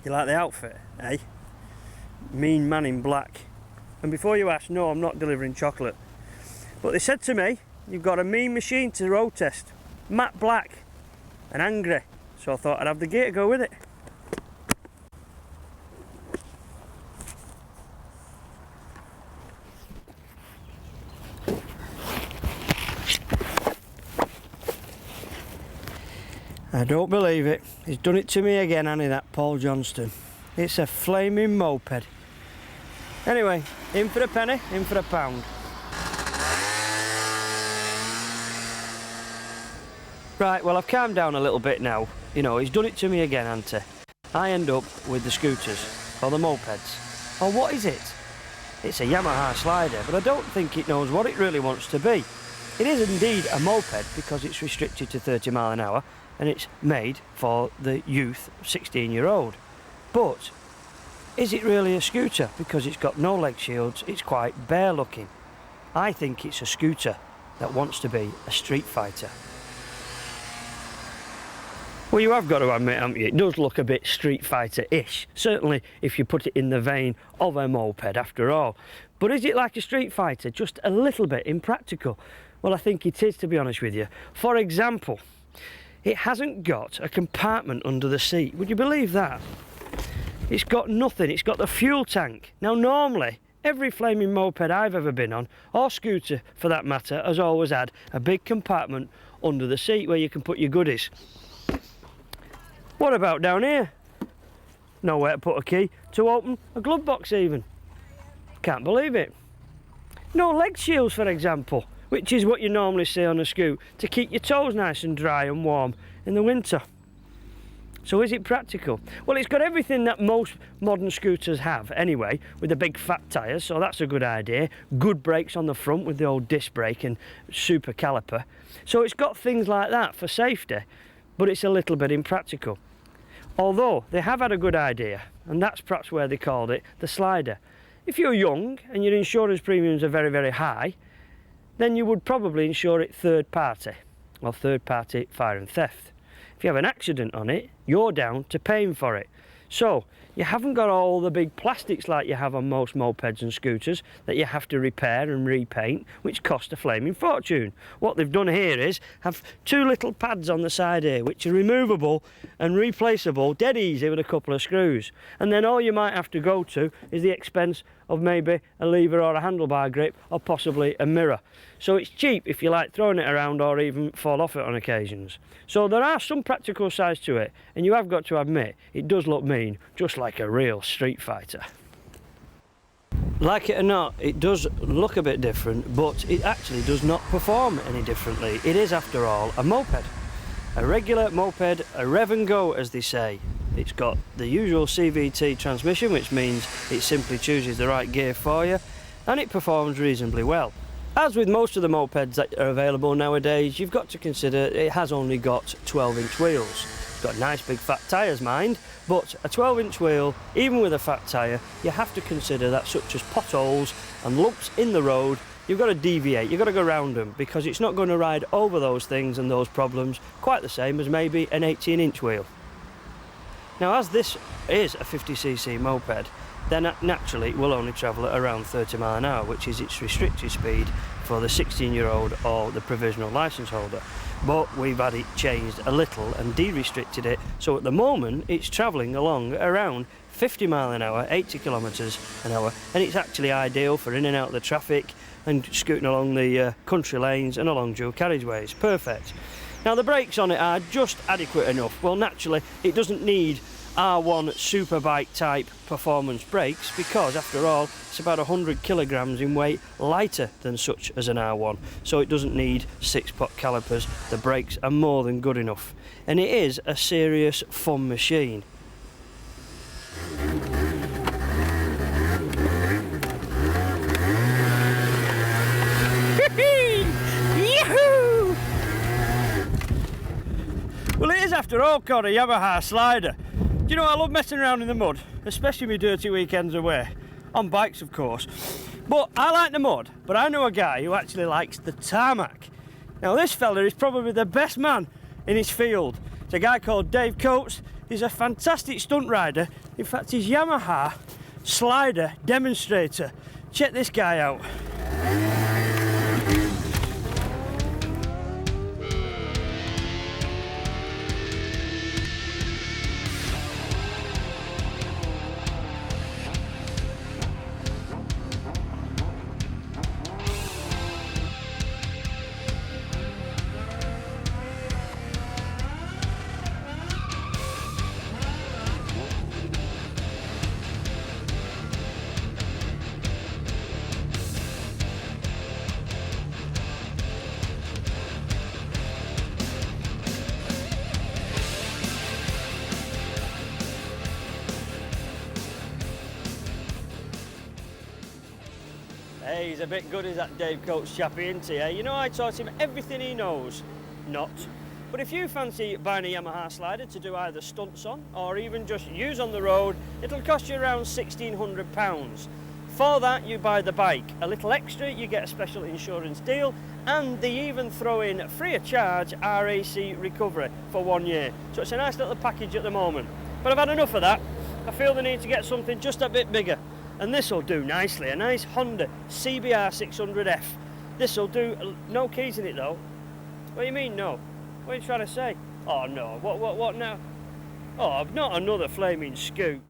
You like the outfit, eh? Mean man in black. And before you ask, no, I'm not delivering chocolate. But they said to me, you've got a mean machine to road test. Matte black and angry. So I thought I'd have the gear to go with it. I don't believe it. He's done it to me again, hasn't he, that Paul Johnston? It's a flaming moped. Anyway, in for a penny, in for a pound. Right, well, I've calmed down a little bit now. You know, he's done it to me again, hasn't he? I end up with the scooters, or the mopeds. Or what is it? It's a Yamaha SlideR, but I don't think it knows what it really wants to be. It is indeed a moped because it's restricted to 30 miles an hour and it's made for the youth 16-year-old. But is it really a scooter? Because it's got no leg shields, it's quite bare looking. I think it's a scooter that wants to be a street fighter. Well, you have got to admit, haven't you, it does look a bit Street Fighter-ish. Certainly if you put it in the vein of a moped after all. But is it like a Street Fighter? Just a little bit impractical? Well, I think it is, to be honest with you. For example, it hasn't got a compartment under the seat. Would you believe that? It's got nothing. It's got the fuel tank. Now, normally, every flaming moped I've ever been on, or scooter for that matter, has always had a big compartment under the seat where you can put your goodies. What about down here? Nowhere to put a key to open a glove box even. Can't believe it. No leg shields, for example, which is what you normally see on a scoot to keep your toes nice and dry and warm in the winter. So is it practical? Well, it's got everything that most modern scooters have anyway, with the big fat tyres, so that's a good idea. Good brakes on the front with the old disc brake and super caliper. So it's got things like that for safety, but it's a little bit impractical. Although they have had a good idea, and that's perhaps where they called it the SlideR. If you're young and your insurance premiums are very, very high, then you would probably insure it third party, or third party fire and theft. If you have an accident on it, you're down to paying for it. So you haven't got all the big plastics like you have on most mopeds and scooters that you have to repair and repaint, which cost a flaming fortune. What they've done here is have two little pads on the side here, which are removable and replaceable dead easy with a couple of screws. And then all you might have to go to is the expense of maybe a lever or a handlebar grip or possibly a mirror. So it's cheap if you like throwing it around or even fall off it on occasions. So there are some practical sides to it, and you have got to admit it does look mean, just like a real Street Fighter. Like it or not, it does look a bit different, but it actually does not perform any differently. It is, after all, a moped. A regular moped, a rev and go, as they say. It's got the usual CVT transmission, which means it simply chooses the right gear for you, and it performs reasonably well. As with most of the mopeds that are available nowadays, you've got to consider it has only got 12-inch wheels. It's got nice big fat tyres, mind, but a 12-inch wheel, even with a fat tyre, you have to consider that such as potholes and lumps in the road, you've got to deviate, you've got to go around them, because it's not going to ride over those things and those problems quite the same as maybe an 18-inch wheel. Now, as this is a 50cc moped, then naturally it will only travel at around 30 miles an hour, which is its restricted speed for the 16-year-old or the provisional licence holder. But we've had it changed a little and de-restricted it, so at the moment it's travelling along around 50 miles an hour, 80 kilometres an hour, and it's actually ideal for in and out of the traffic and scooting along the country lanes and along dual carriageways. Perfect. Now, the brakes on it are just adequate enough. Well, naturally it doesn't need R1 superbike type performance brakes, because after all it's about 100 kilograms in weight lighter than such as an R1, so it doesn't need 6-pot calipers. The brakes are more than good enough, and it is a serious fun machine. Yahoo! Well, it is after all called a Yamaha SlideR. Do you know, I love messing around in the mud, especially my dirty weekends away. On bikes, of course. But I like the mud, but I know a guy who actually likes the tarmac. Now, this fella is probably the best man in his field. It's a guy called Dave Coates. He's a fantastic stunt rider. In fact, he's Yamaha SlideR demonstrator. Check this guy out. Hey, he's a bit good, is that Dave Coates chappie, isn't he? You know, I taught him everything he knows. Not. But if you fancy buying a Yamaha SlideR to do either stunts on or even just use on the road, it'll cost you around £1,600. For that, you buy the bike. A little extra, you get a special insurance deal, and they even throw in free of charge RAC recovery for 1 year. So it's a nice little package at the moment. But I've had enough of that. I feel the need to get something just a bit bigger. And this will do nicely, a nice Honda CBR 600F. This will do, no keys in it though. What do you mean no? What are you trying to say? Oh no, what now? Oh, not another flaming scoot.